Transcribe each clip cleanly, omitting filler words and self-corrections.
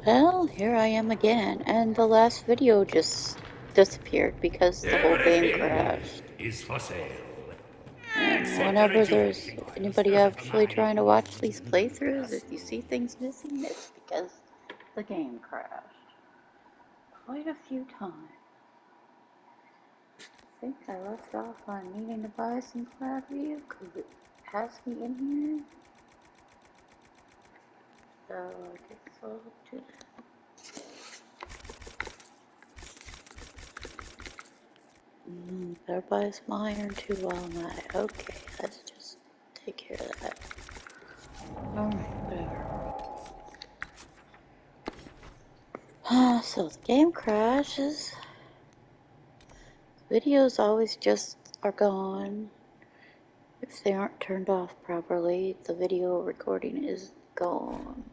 Well, here I am again, and the last video just disappeared because the whole game Everything crashed. is for sale. And Except the whenever there's rejuvenating ones. anybody actually trying to watch these playthroughs, if you see things missing, it's because the game crashed. Quite a few times. I think I left off on needing to buy some Flatview because it has me in here. So I guess I'll do that. Better buy some iron too while I'm at it. Okay, let's just take care of that. Alright, whatever. So the game crashes. Videos always just are gone. If they aren't turned off properly, the video recording is gone.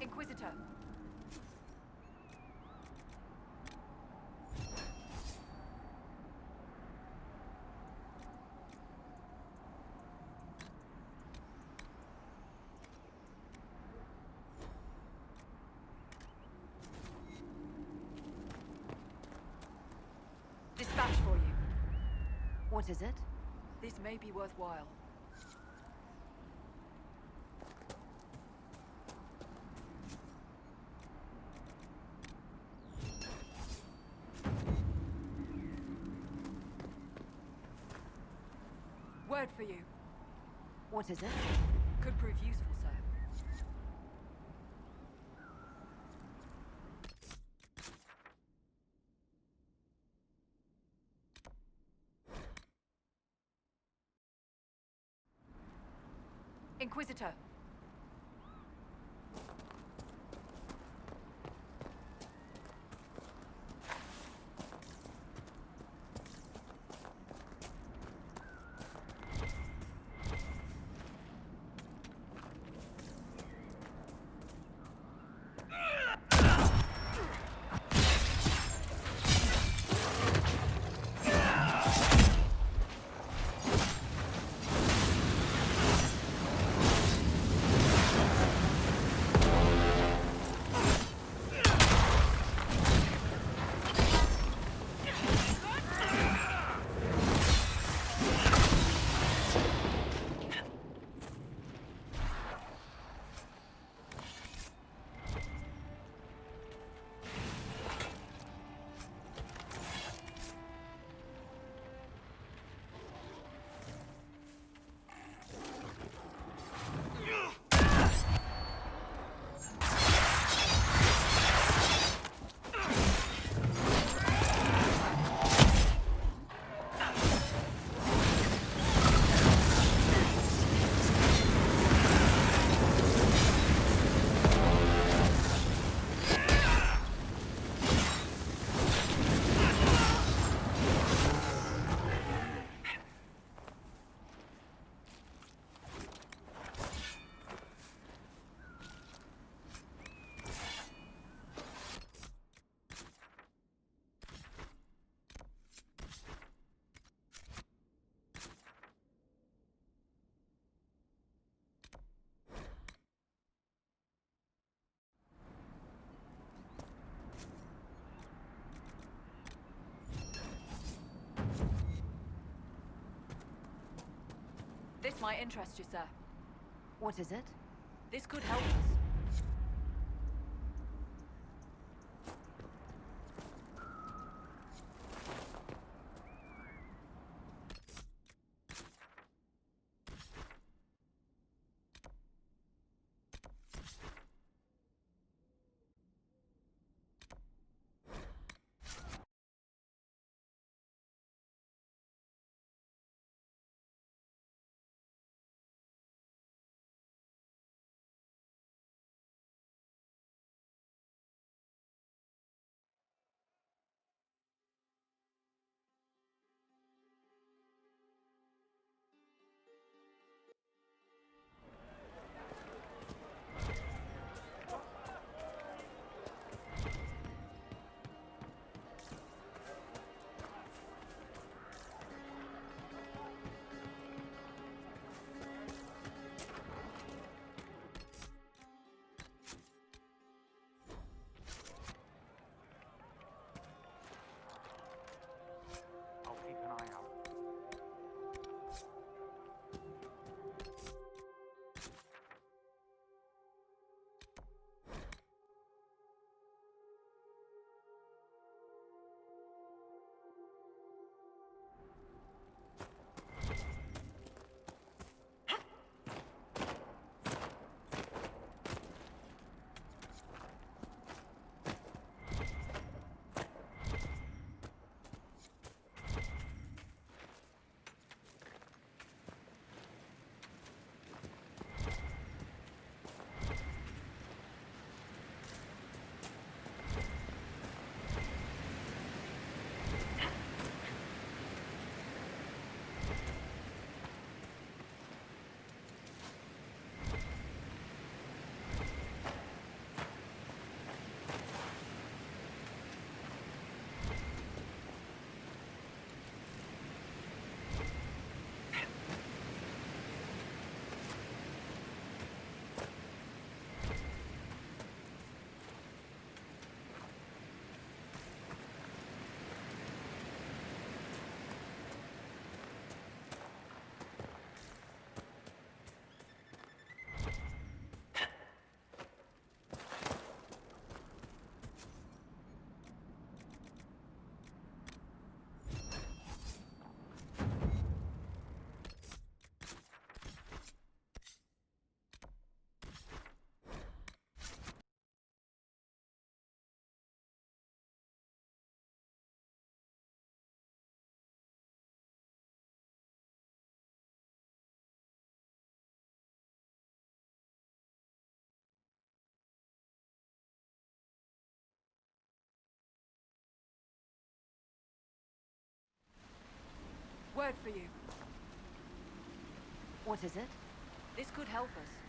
Inquisitor. Dispatch for you. What is it? This may be worthwhile. Word for you. What is it? Could prove useful, sir. Inquisitor. might interest you, sir. What is it? This could help us. I'll keep an eye out. Word for you. What is it? This could help us.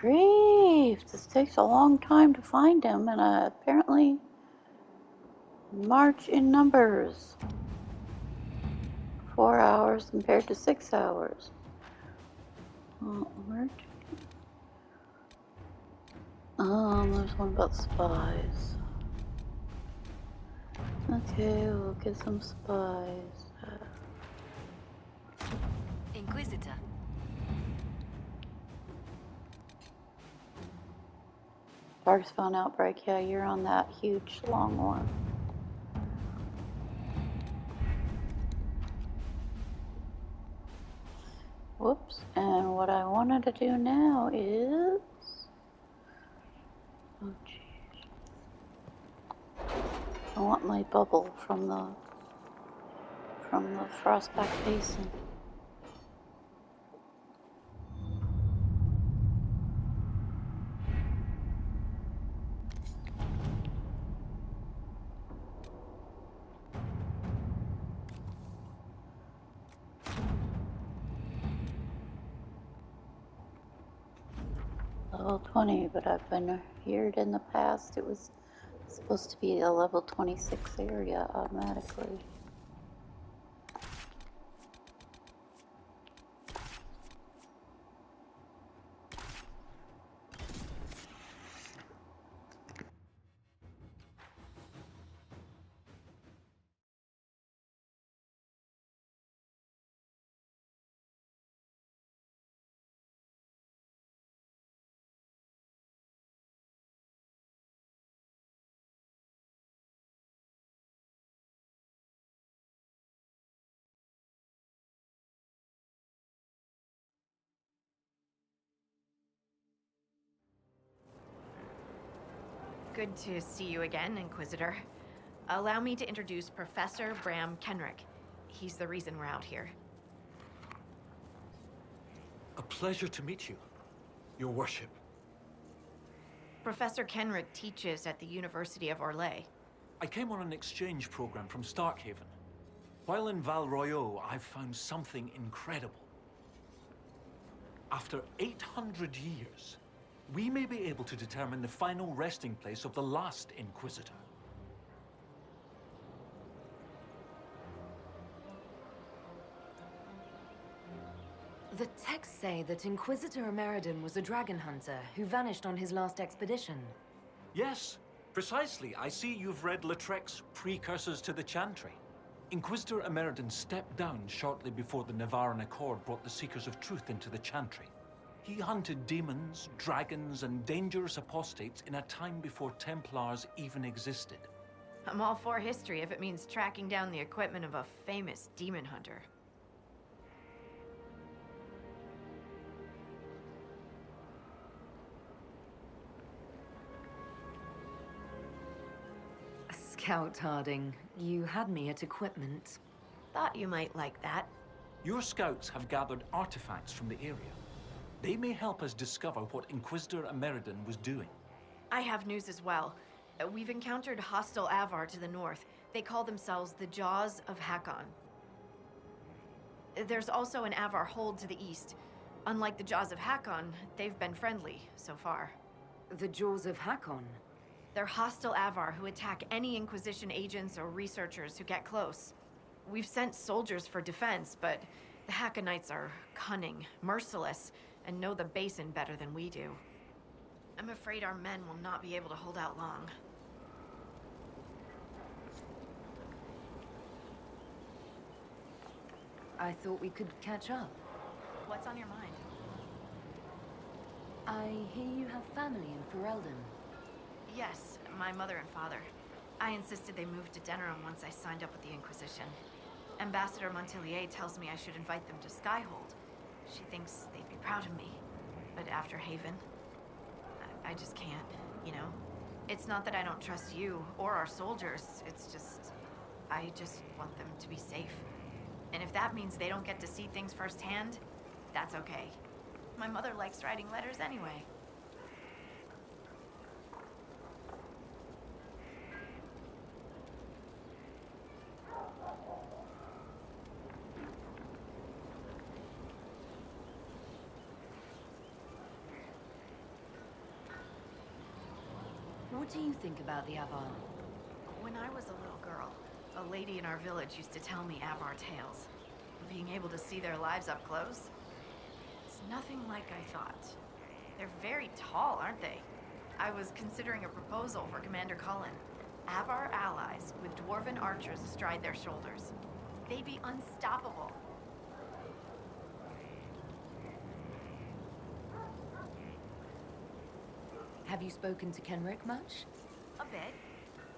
grief! This takes a long time to find him, and apparently march in numbers. 4 hours compared to 6 hours. There's one about spies. Okay, we'll get some spies. Inquisitor. Dark's phone outbreak. Yeah, you're on that huge, long one. Whoops. And what I wanted to do now is... Oh, jeez. I want my bubble from the Frostback Basin. Level 20, but I've been heard in the past it was supposed to be a level 26 area automatically. Good to see you again, Inquisitor. Allow me to introduce Professor Bram Kenrick. He's the reason we're out here. A pleasure to meet you, Your Worship. Professor Kenrick teaches at the University of Orlais. I came on an exchange program from Starkhaven. While in Val Royeaux, I've found something incredible. After 800 years, we may be able to determine the final resting place of the last Inquisitor. The texts say that Inquisitor Ameridan was a dragon hunter who vanished on his last expedition. Yes, precisely. I see you've read Lautrec's Precursors to the Chantry. Inquisitor Ameridan stepped down shortly before the Nevarran Accord brought the Seekers of Truth into the Chantry. He hunted demons, dragons, and dangerous apostates in a time before Templars even existed. I'm all for history if it means tracking down the equipment of a famous demon hunter. Scout Harding, you had me at equipment. Thought you might like that. Your scouts have gathered artifacts from the area. They may help us discover what Inquisitor Ameridan was doing. I have news as well. We've encountered hostile Avar to the north. They call themselves the Jaws of Hakon. There's also an Avar hold to the east. Unlike the Jaws of Hakon, they've been friendly so far. The Jaws of Hakon? They're hostile Avar who attack any Inquisition agents or researchers who get close. We've sent soldiers for defense, but the Hakonites are cunning, merciless, and know the basin better than we do. I'm afraid our men will not be able to hold out long. I thought we could catch up. What's on your mind? I hear you have family in Ferelden. Yes, my mother and father. I insisted they moved to Denerim once I signed up with the Inquisition. Ambassador Montelier tells me I should invite them to Skyhold. She thinks they'd be proud of me. But after Haven, I just can't, you know? It's not that I don't trust you or our soldiers, it's just... I just want them to be safe. And if that means they don't get to see things firsthand, that's okay. My mother likes writing letters anyway. What do you think about the Avar? When I was a little girl, a lady in our village used to tell me Avar tales. Being able to see their lives up close, it's nothing like I thought. They're very tall, aren't they? I was considering a proposal for Commander Cullen. Avar allies with dwarven archers astride their shoulders. They'd be unstoppable. Have you spoken to Kenrick much? A bit.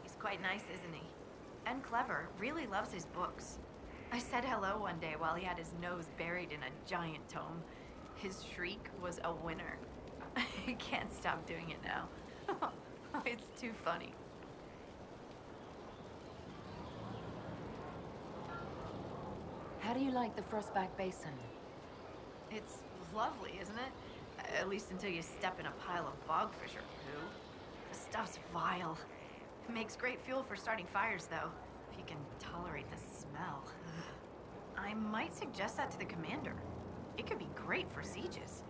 He's quite nice, isn't he? And clever, really loves his books. I said hello one day while he had his nose buried in a giant tome. His shriek was a winner. I can't stop doing it now. It's too funny. How do you like the Frostback Basin? It's lovely, isn't it? At least until you step in a pile of bogfish or poo. The stuff's vile. It makes great fuel for starting fires, though, if you can tolerate the smell. I might suggest that to the commander. It could be great for sieges.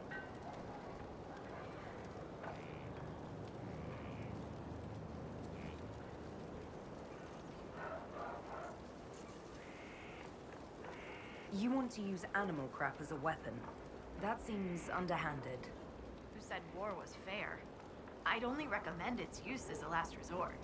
You want to use animal crap as a weapon. That seems underhanded. Who said war was fair? I'd only recommend its use as a last resort.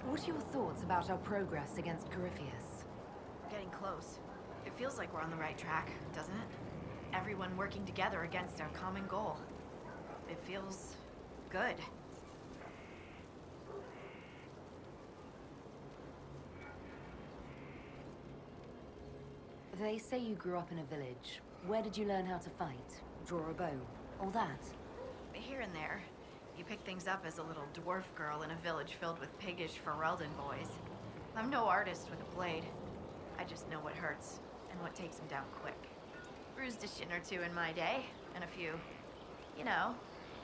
What are your thoughts about our progress against Corypheus? Getting close. It feels like we're on the right track, doesn't it? Everyone working together against our common goal. It feels good. They say you grew up in a village. Where did you learn how to fight? Draw a bow? All that? Here and there. You pick things up as a little dwarf girl in a village filled with piggish Ferelden boys. I'm no artist with a blade. I just know what hurts and what takes them down quick. Bruised a shin or two in my day, and a few, you know,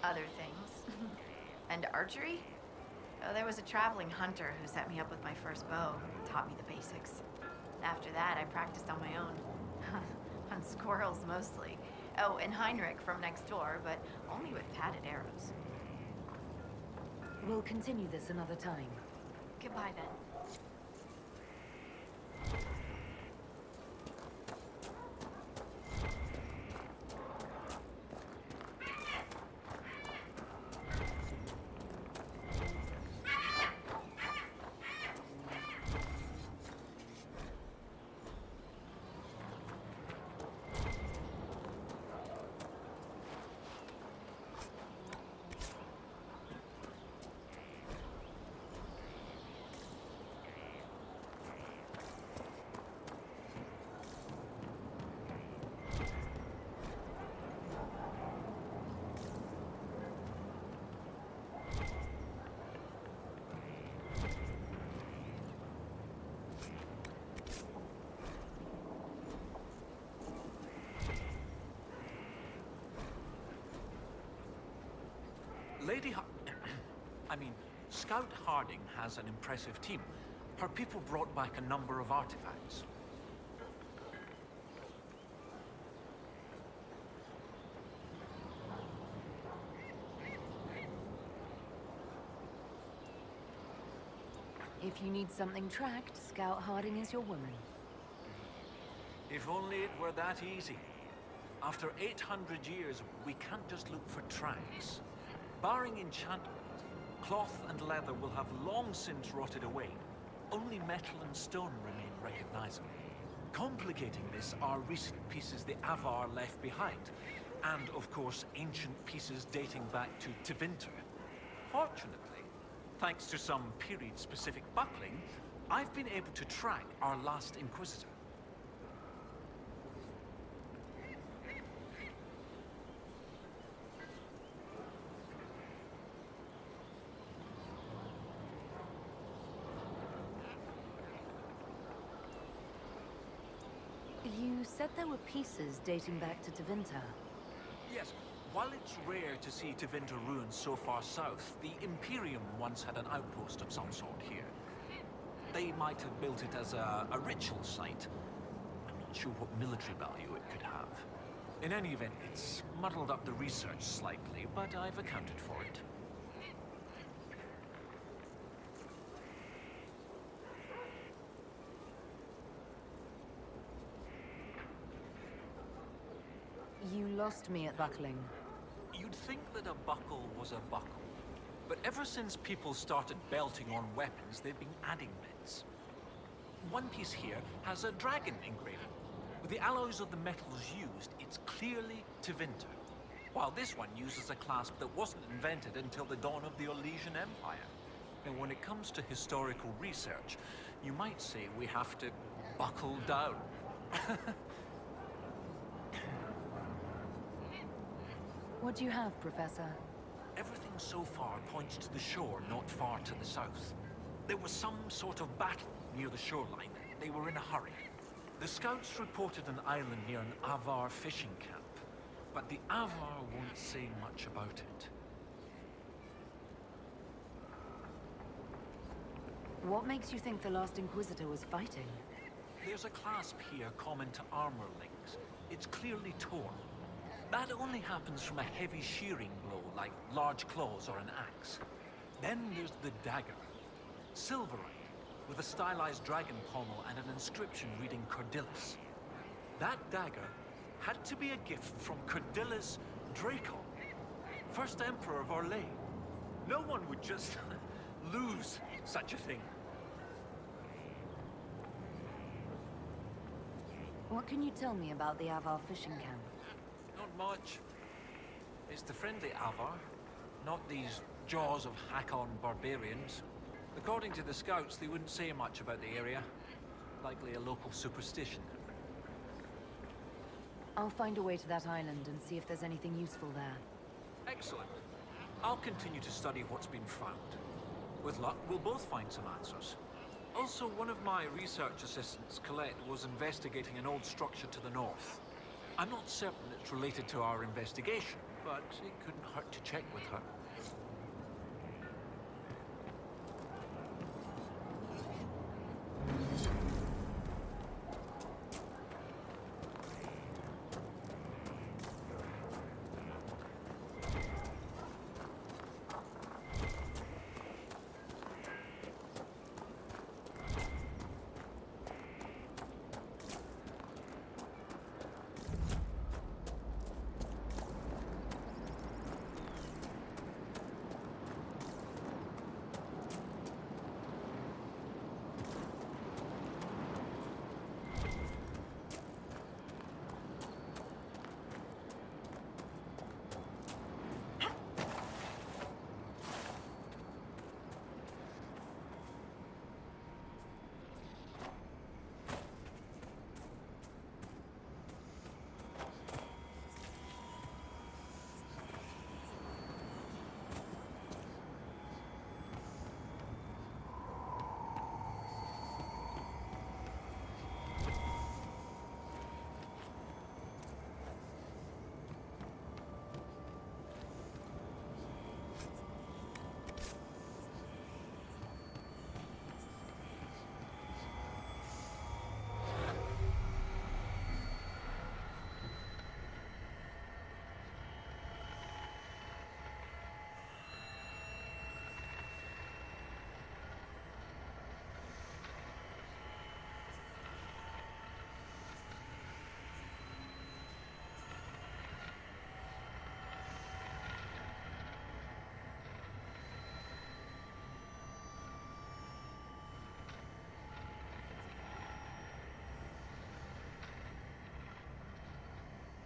other things. And archery? Oh, there was a traveling hunter who set me up with my first bow and taught me the basics. After that, I practiced on my own. On squirrels, mostly. Oh, and Heinrich from next door, but only with padded arrows. We'll continue this another time. Goodbye, then. Lady Scout Harding has an impressive team. Her people brought back a number of artifacts. If you need something tracked, Scout Harding is your woman. If only it were that easy. After 800 years, we can't just look for tracks. Barring enchantment, cloth and leather will have long since rotted away. Only metal and stone remain recognizable. Complicating this are recent pieces the Avar left behind, and of course ancient pieces dating back to Tevinter. Fortunately, thanks to some period-specific buckling, I've been able to track our last Inquisitor. said there were pieces dating back to Tevinter. Yes, while it's rare to see Tevinter ruins so far south, the Imperium once had an outpost of some sort here. They might have built it as a ritual site. I'm not sure what military value it could have. In any event, it's muddled up the research slightly, but I've accounted for it. You lost me at buckling. You'd think that a buckle was a buckle. But ever since people started belting on weapons, they've been adding bits. One piece here has a dragon engraving. With the alloys of the metals used, it's clearly Tevinter. While this one uses a clasp that wasn't invented until the dawn of the Elysian Empire. And when it comes to historical research, you might say we have to buckle down. What do you have, Professor? Everything so far points to the shore not far to the south. There was some sort of battle near the shoreline. They were in a hurry. The scouts reported an island near an Avar fishing camp, but the Avar won't say much about it. What makes you think the last Inquisitor was fighting? There's a clasp here common to armor links. It's clearly torn. That only happens from a heavy shearing blow, like large claws or an axe. Then there's the dagger. Silverite, with a stylized dragon pommel and an inscription reading Cordilis. That dagger had to be a gift from Cordilis Draco, first Emperor of Orlais. No one would just lose such a thing. What can you tell me about the Avar fishing camp? Not much. It's the friendly Avar, not these jaws of Hakon barbarians. According to the scouts, they wouldn't say much about the area. Likely a local superstition. I'll find a way to that island and see if there's anything useful there. Excellent. I'll continue to study what's been found. With luck, we'll both find some answers. Also, one of my research assistants, Colette, was investigating an old structure to the north. I'm not certain it's related to our investigation, but it couldn't hurt to check with her.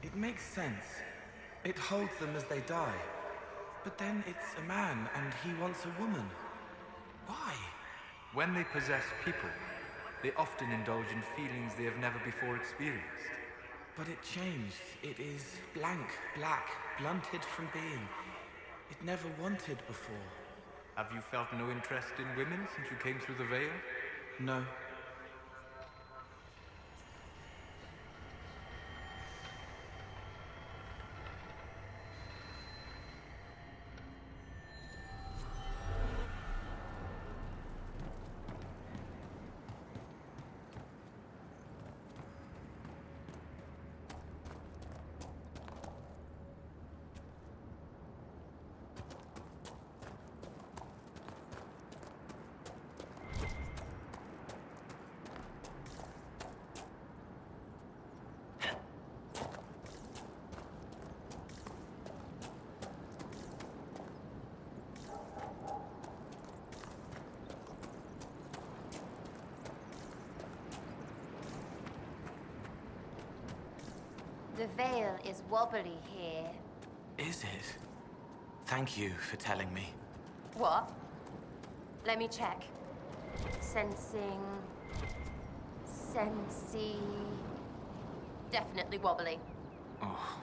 It makes sense. It holds them as they die. But then it's a man, and he wants a woman. Why? When they possess people, they often indulge in feelings they have never before experienced. But it changed. It is blank, black, blunted from being. It never wanted before. Have you felt no interest in women since you came through the veil? No. The veil is wobbly here. Is it? Thank you for telling me. What? Let me check. Sensing... Sensey... Definitely wobbly. Oh.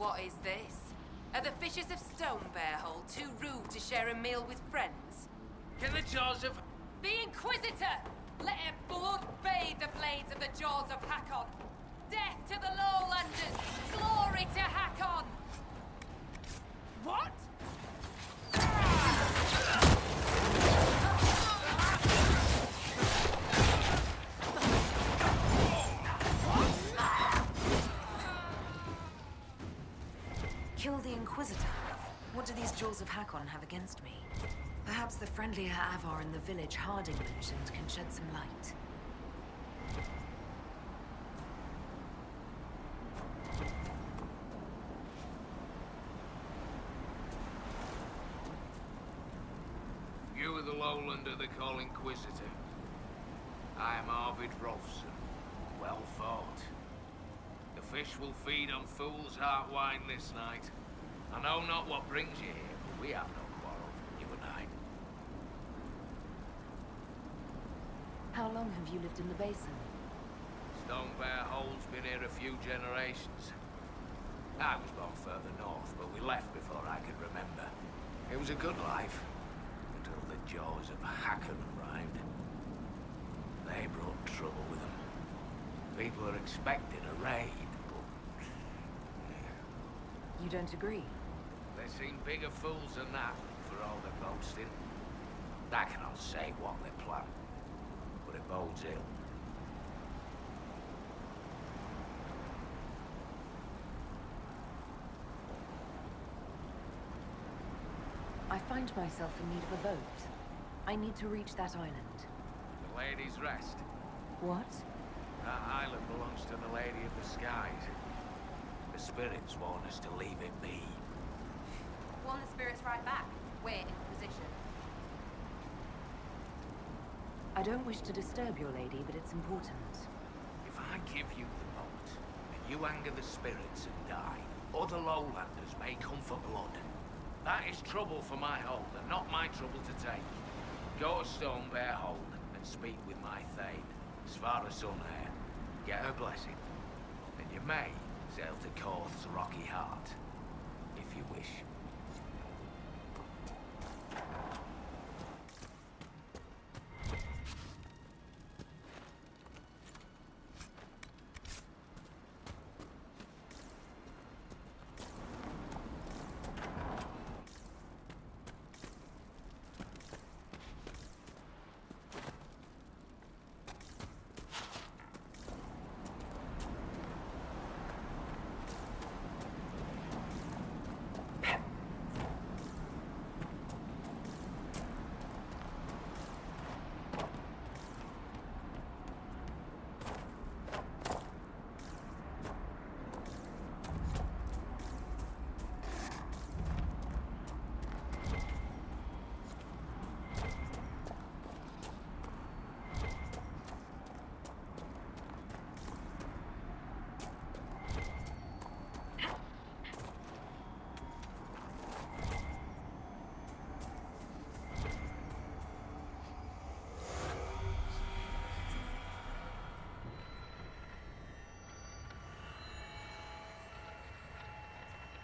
What is this? Are the Fishers of Stonebearhole too rude to share a meal with friends? Can the jaws of... The Inquisitor! Let her blood bathe the blades of the jaws of Hakon! Death to the Lowlanders! Glory to Hakon! What? Kill the Inquisitor? What do these jaws of Hakon have against me? Perhaps the friendlier Avar in the village Harding mentioned can shed some light. You are the Lowlander they call Inquisitor. I am Arvid Rolfson. Well fought. The fish will feed on fool's heart wine this night. I know not what brings you here, but we have no quarrel, you and I. How long have you lived in the basin? Stonebearhole's been here a few generations. I was born further north, but we left before I could remember. It was a good life, until the jaws of Hakon arrived. They brought trouble with them. People are expecting a raid, but... You don't agree? They seem bigger fools than that, for all their boasting. I cannot say what they plan, but it bodes ill. I find myself in need of a boat. I need to reach that island. The Lady's Rest. What? That island belongs to the Lady of the Skies. The spirits warn us to leave it be. Warn the spirits right back. We're in position. I don't wish to disturb your lady, but it's important. If I give you the boat, and you anger the spirits and die, other lowlanders may come for blood. That is trouble for my hold, and not my trouble to take. Go to Stonebearhole and speak with my Thane, Svara Sunhair. Get her blessing, and you may sail to Korth's rocky heart, if you wish.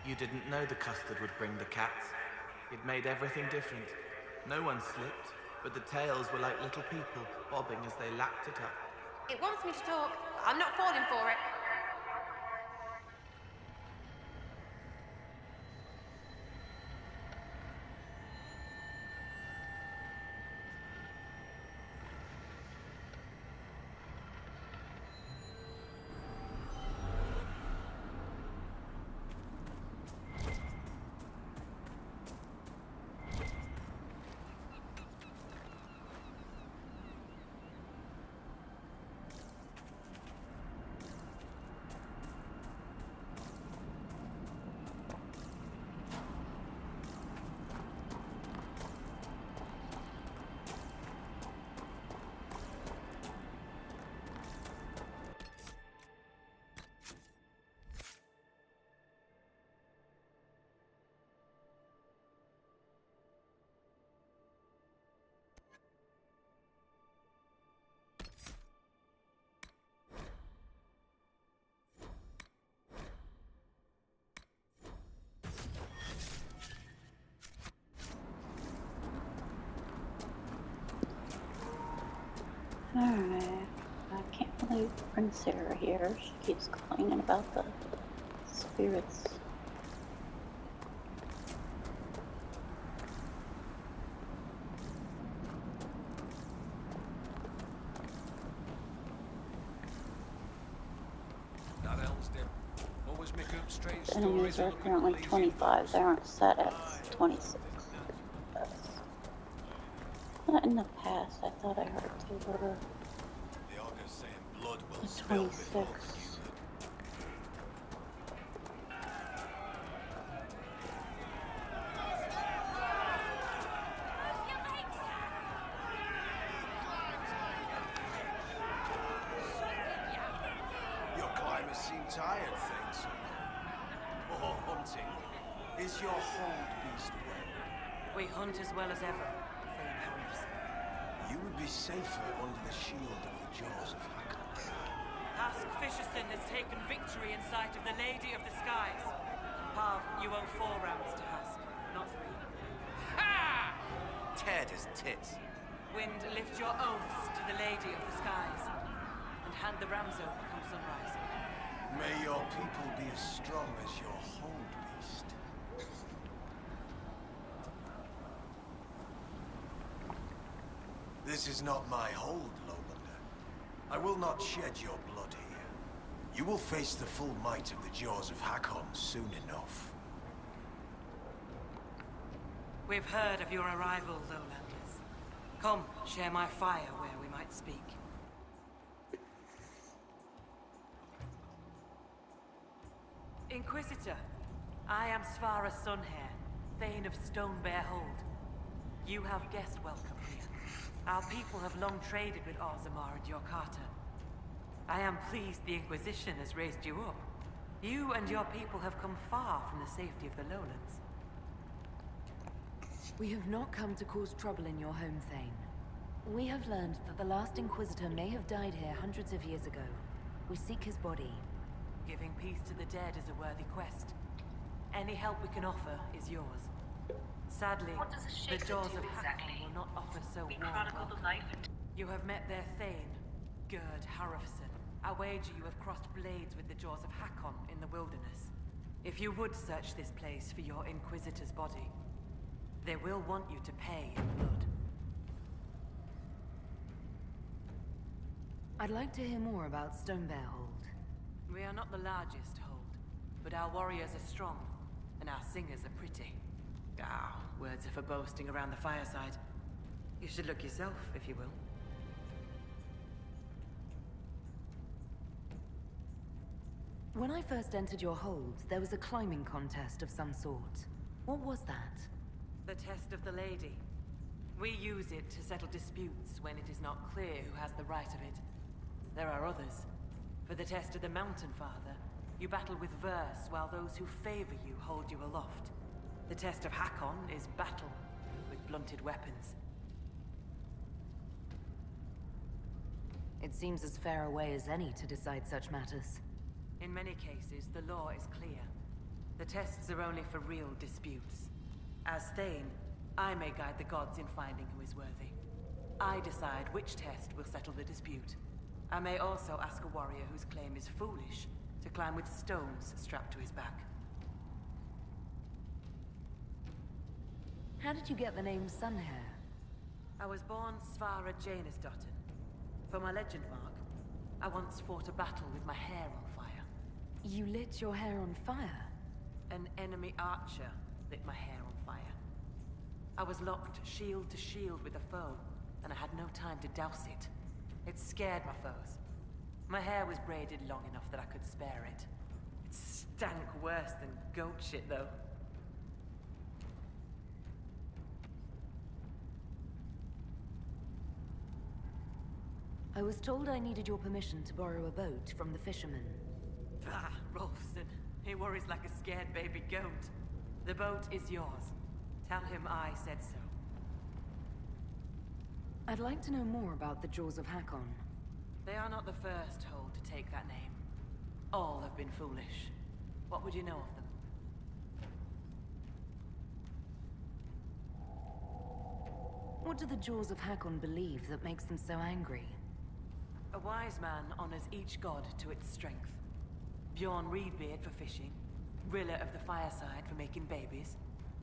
You didn't know the custard would bring the cats. It made everything different. No one slipped, but the tails were like little people, bobbing as they lapped it up. It wants me to talk. I'm not falling for it. Alright. I can't believe bring Sarah here. She keeps complaining about the spirits. That Elsdale. Always make up strange The enemies stories are and look currently like lazy 25. They aren't set at 26. Not in the past. I thought I heard they were The Ogre's saying blood will the spill before 26. your climbers seem tired, thanks. Or hunting. Is your hold beast well? We hunt as well as ever, Thane Harris. You would be safer under the shield of the jaws of Hakon. Hask Fisherson has taken victory in sight of the Lady of the Skies. Pav, you owe 4 rounds to Hask, not 3. Ha! Teared his tits. Wind, lift your oaths to the Lady of the Skies, and hand the rams over come sunrise. May your people be as strong as your hold beast. This is not my hold, Lowlander. I will not shed your blood here. You will face the full might of the jaws of Hakon soon enough. We've heard of your arrival, Lowlanders. Come, share my fire where we might speak. Inquisitor, I am Svara Sunhair, Thane of Stonebear Hold. You have guest welcome here. Our people have long traded with Orzammar and your Carter. I am pleased the Inquisition has raised you up. You and your people have come far from the safety of the lowlands. We have not come to cause trouble in your home, Thane. We have learned that the last Inquisitor may have died here hundreds of years ago. We seek his body. Giving peace to the dead is a worthy quest. Any help we can offer is yours. Sadly, the jaws of Hakon will not offer so warm welcome. You have met their Thane, Gerd Harrofson. I wager you have crossed blades with the jaws of Hakon in the wilderness. If you would search this place for your Inquisitor's body, they will want you to pay in blood. I'd like to hear more about Stonebear Hold. We are not the largest hold, but our warriors are strong, and our singers are pretty. Ah, words are for boasting around the fireside. You should look yourself, if you will. When I first entered your hold, there was a climbing contest of some sort. What was that? The test of the lady. We use it to settle disputes when it is not clear who has the right of it. There are others. For the test of the Mountain Father, you battle with verse while those who favor you hold you aloft. The test of Hakon is battle with blunted weapons. It seems as fair a way as any to decide such matters. In many cases, the law is clear. The tests are only for real disputes. As Thane, I may guide the gods in finding who is worthy. I decide which test will settle the dispute. I may also ask a warrior whose claim is foolish to climb with stones strapped to his back. How did you get the name Sunhair? I was born Svara Janusdottir. For my legend mark, I once fought a battle with my hair on fire. You lit your hair on fire? An enemy archer lit my hair on fire. I was locked shield to shield with a foe, and I had no time to douse it. It scared my foes. My hair was braided long enough that I could spare it. It stank worse than goat shit, though. I was told I needed your permission to borrow a boat from the fisherman. Bah, Rolfson. He worries like a scared baby goat. The boat is yours. Tell him I said so. I'd like to know more about the Jaws of Hakon. They are not the first hold to take that name. All have been foolish. What would you know of them? What do the Jaws of Hakon believe that makes them so angry? A wise man honors each god to its strength. Bjorn Reedbeard for fishing, Rilla of the Fireside for making babies.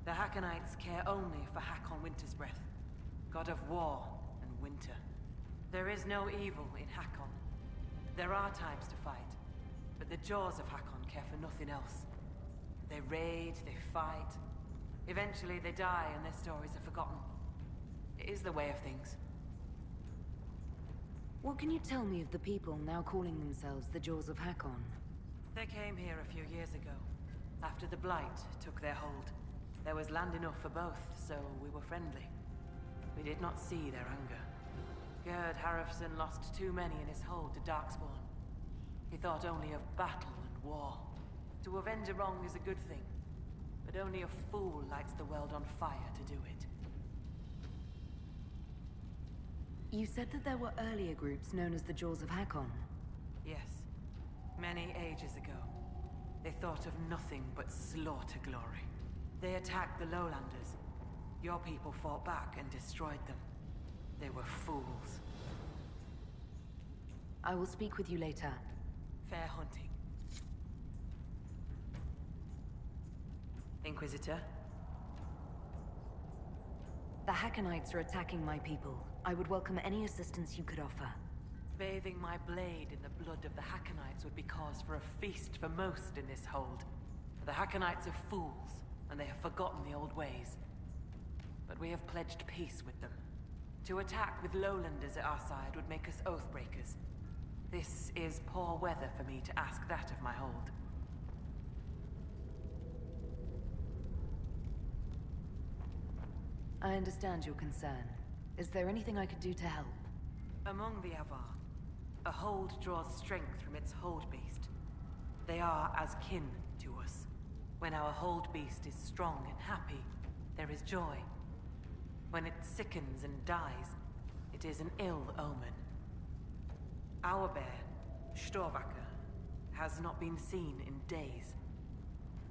The Hackonites care only for Hakon Winter's Breath, god of war and winter. There is no evil in Hakon. There are times to fight, but the jaws of Hakon care for nothing else. They raid, they fight. Eventually they die and their stories are forgotten. It is the way of things. What can you tell me of the people now calling themselves the Jaws of Hakon? They came here a few years ago, after the Blight took their hold. There was land enough for both, so we were friendly. We did not see their anger. Gerd Harrison lost too many in his hold to Darkspawn. He thought only of battle and war. To avenge a wrong is a good thing, but only a fool lights the world on fire to do it. You said that there were earlier groups known as the Jaws of Hakon. Yes, many ages ago. They thought of nothing but slaughter glory. They attacked the Lowlanders. Your people fought back and destroyed them. They were fools. I will speak with you later. Fair hunting. Inquisitor? The Hackonites are attacking my people. I would welcome any assistance you could offer. Bathing my blade in the blood of the Hackonites would be cause for a feast for most in this hold. The Hackonites are fools, and they have forgotten the old ways. But we have pledged peace with them. To attack with Lowlanders at our side would make us oathbreakers. This is poor weather for me to ask that of my hold. I understand your concern. Is there anything I could do to help? Among the Avar, a hold draws strength from its hold beast. They are as kin to us. When our hold beast is strong and happy, there is joy. When it sickens and dies, it is an ill omen. Our bear, Storvacker, has not been seen in days.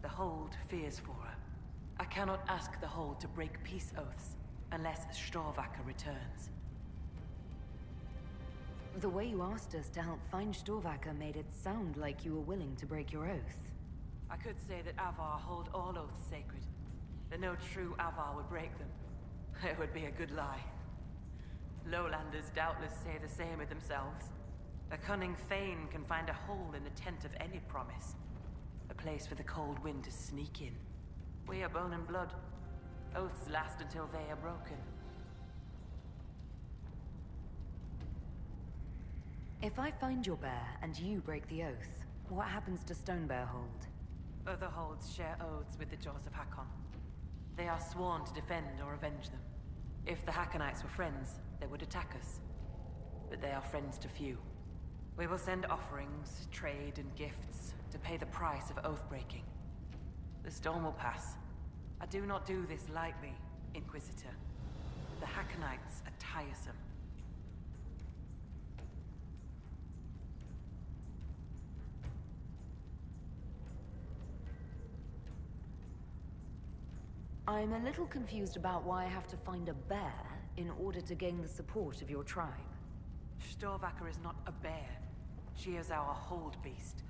The hold fears for her. I cannot ask the hold to break peace oaths unless Storvacker returns. The way you asked us to help find Storvacker made it sound like you were willing to break your oath. I could say that Avar hold all oaths sacred, that no true Avar would break them. It would be a good lie. Lowlanders doubtless say the same of themselves. A cunning Thane can find a hole in the tent of any promise. A place for the cold wind to sneak in. We are bone and blood. Oaths last until they are broken. If I find your bear and you break the oath, what happens to Stonebear Hold? Other holds share oaths with the Jaws of Hakon. They are sworn to defend or avenge them. If the Hackonites were friends, they would attack us. But they are friends to few. We will send offerings, trade, and gifts to pay the price of oath-breaking. The storm will pass. I do not do this lightly, Inquisitor. The Hackonites are tiresome. I'm a little confused about why I have to find a bear in order to gain the support of your tribe. Storvacker is not a bear. She is our hold beast.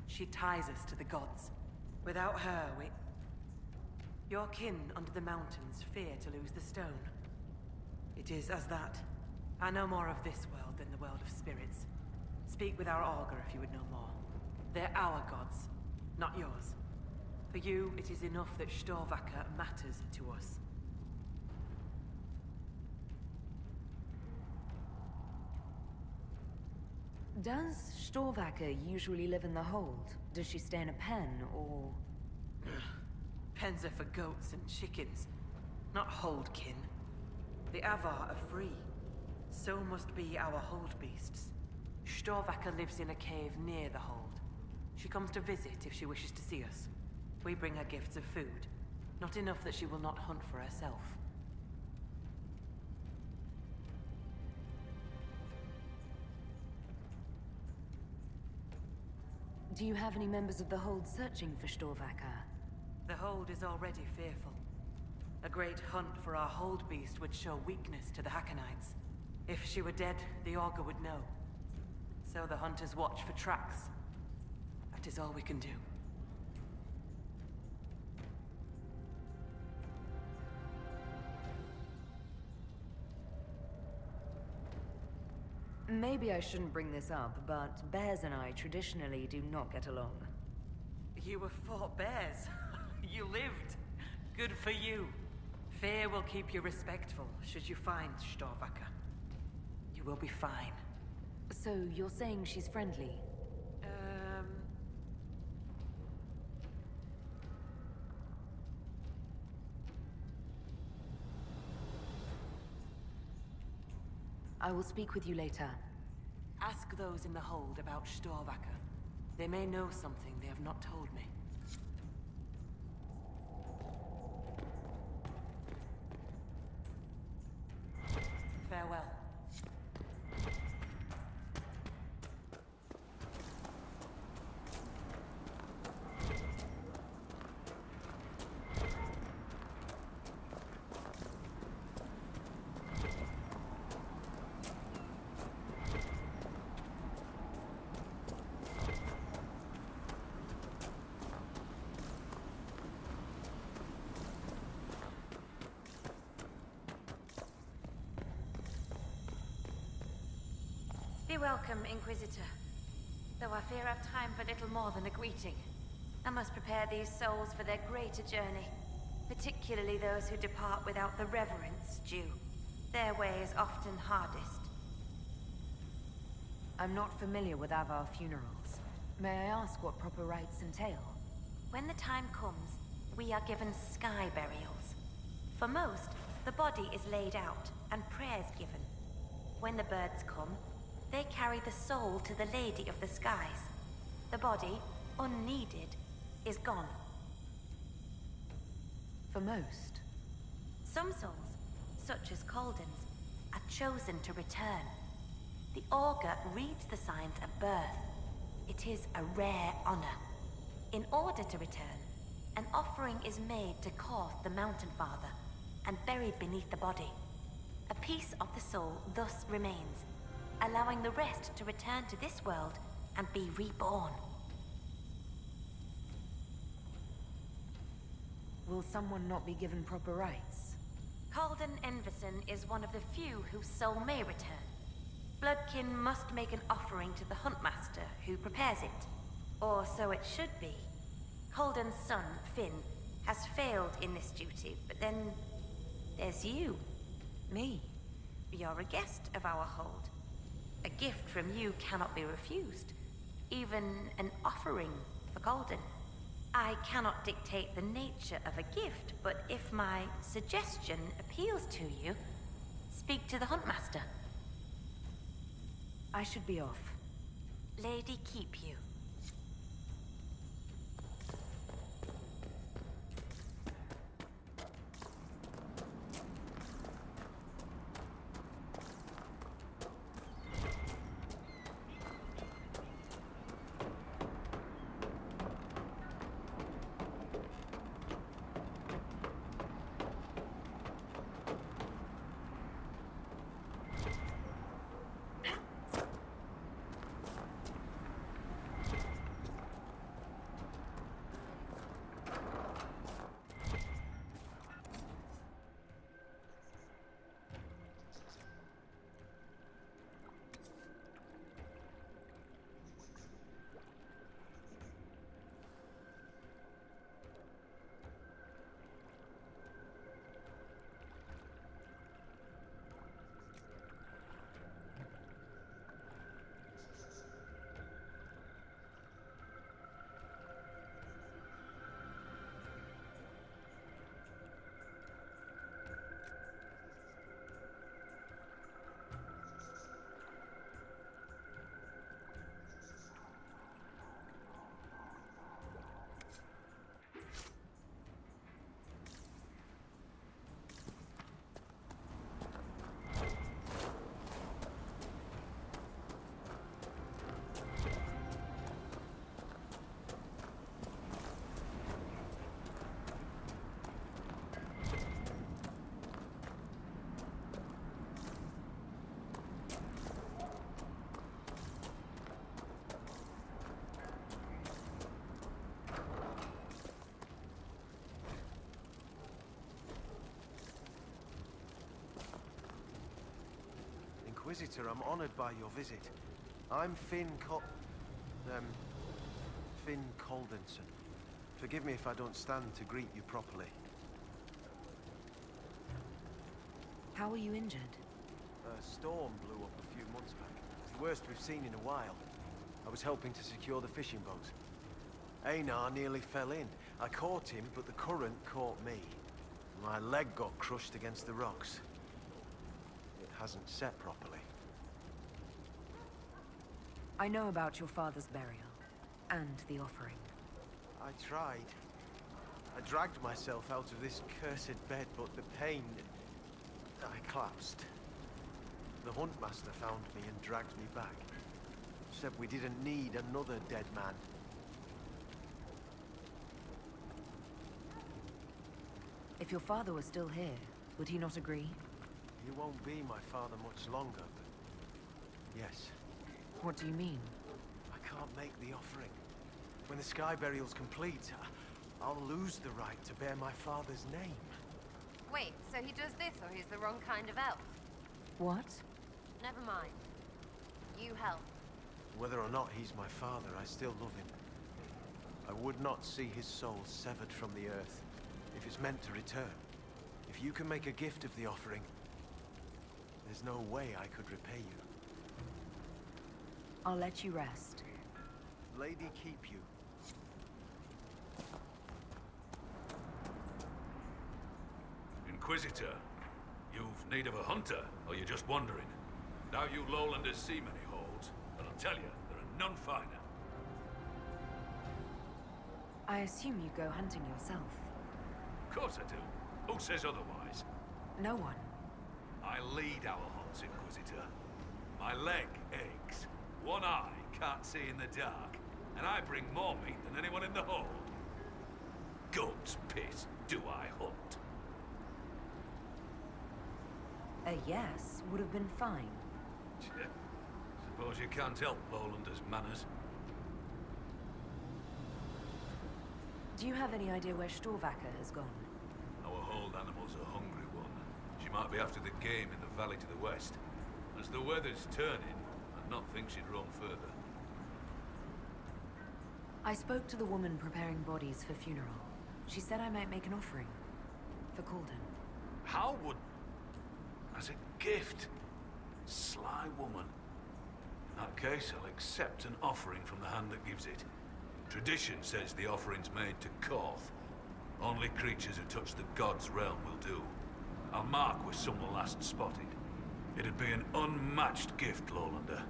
She ties us to the gods. Without her, we... Your kin under the mountains fear to lose the stone. It is as that. I know more of this world than the world of spirits. Speak with our augur if you would know more. They're our gods, not yours. For you, it is enough that Storvacker matters to us. Does Storvacker usually live in the hold? Does she stay in a pen, or...? Pens are for goats and chickens, not holdkin. The Avar are free. So must be our hold beasts. Storvacker lives in a cave near the hold. She comes to visit if she wishes to see us. We bring her gifts of food. Not enough that she will not hunt for herself. Do you have any members of the hold searching for Storvacker? The hold is already fearful. A great hunt for our hold beast would show weakness to the Hackonites. If she were dead, the augur would know. So the hunters watch for tracks. That is all we can do. Maybe I shouldn't bring this up, but bears and I traditionally do not get along. You have fought bears. You lived. Good for you. Fear will keep you respectful should you find Storvacker. You will be fine. So you're saying she's friendly? I will speak with you later. Ask those in the hold about Storvacker. They may know something they have not told me. Farewell. Be welcome, Inquisitor. Though I fear I've time for little more than a greeting. I must prepare these souls for their greater journey, particularly those who depart without the reverence due. Their way is often hardest. I'm not familiar with Avar funerals. May I ask what proper rites entail? When the time comes, we are given sky burials. For most, the body is laid out and prayers given. When the birds come, they carry the soul to the Lady of the Skies. The body, unneeded, is gone. For most? Some souls, such as Calden's, are chosen to return. The Augur reads the signs at birth. It is a rare honor. In order to return, an offering is made to Korth the Mountain Father and buried beneath the body. A piece of the soul thus remains, allowing the rest to return to this world and be reborn. Will someone not be given proper rites? Calden Enverson is one of the few whose soul may return. Bloodkin must make an offering to the Huntmaster, who prepares it. Or so it should be. Calden's son, Finn, has failed in this duty, but then there's you. Me? You're a guest of our hold. A gift from you cannot be refused. Even an offering for Calden. I cannot dictate the nature of a gift, but if my suggestion appeals to you, speak to the Huntmaster. I should be off. Lady keep you. Inquisitor, I'm honored by your visit. I'm Finn Coldenson. Forgive me if I don't stand to greet you properly. How were you injured? A storm blew up a few months back. It's the worst we've seen in a while. I was helping to secure the fishing boat. Einar nearly fell in. I caught him, but the current caught me. My leg got crushed against the rocks. It hasn't set properly. I know about your father's burial, and the offering. I tried. I dragged myself out of this cursed bed, but the pain... I collapsed. The Huntmaster found me and dragged me back. Said we didn't need another dead man. If your father were still here, would he not agree? He won't be my father much longer, but... yes. What do you mean? I can't make the offering. When the Sky Burial's complete, I'll lose the right to bear my father's name. Wait, so he does this or he's the wrong kind of elf? What? Never mind. You help. Whether or not he's my father, I still love him. I would not see his soul severed from the earth, if it's meant to return. If you can make a gift of the offering, there's no way I could repay you. I'll let you rest. Lady keep you. Inquisitor, you've need of a hunter, or you're just wandering? Now you lowlanders see many holds, but I'll tell you, there are none finer. I assume you go hunting yourself. Of course I do. Who says otherwise? No one. I lead our hunts, Inquisitor. My leg aches. One eye can't see in the dark, and I bring more meat than anyone in the hold. Goat's piss, do I hunt? A yes would have been fine. Suppose you can't help Lowlanders' manners. Do you have any idea where Storvacker has gone? Our hold animal's a hungry one. She might be after the game in the valley to the west. As the weather's turning, I'd not think she'd roam further. I spoke to the woman preparing bodies for funeral. She said I might make an offering. For Calden. How would... as a gift? Sly woman. In that case, I'll accept an offering from the hand that gives it. Tradition says the offering's made to Koth. Only creatures who touch the god's realm will do. I'll mark where someone last spotted. It'd be an unmatched gift, Lowlander.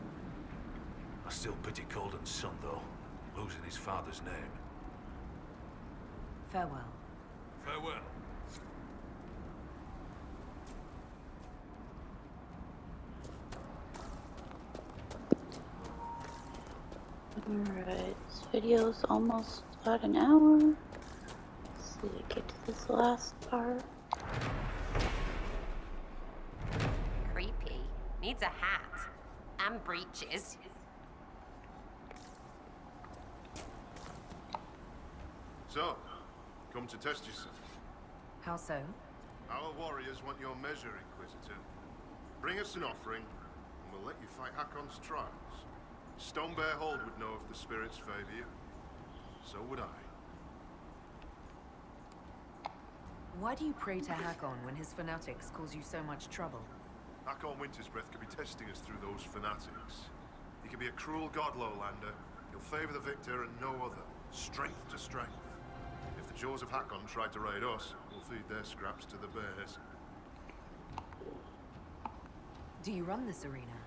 I still pity Calden's son, though, losing his father's name. Farewell. Farewell. Alright, this video's almost about an hour. Let's see, get to this last part. Creepy. Needs a hat. And breeches. So, come to test yourself. How so? Our warriors want your measure, Inquisitor. Bring us an offering, and we'll let you fight Hakon's trials. Stonebear Hold would know if the spirits favor you. So would I. Why do you pray to Hakon when his fanatics cause you so much trouble? Hakon Wintersbreath could be testing us through those fanatics. He could be a cruel god, Lowlander. He'll favor the victor and no other. Strength to strength. If the jaws of Hakon tried to raid us, we'll feed their scraps to the bears. Do you run this arena?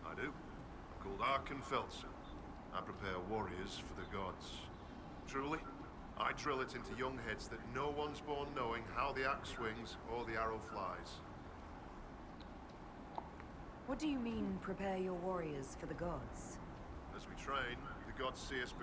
I do. I'm called Arkenfeldsen. I prepare warriors for the gods. Truly, I drill it into young heads that no one's born knowing how the axe swings or the arrow flies. What do you mean, prepare your warriors for the gods? As we train, the gods see us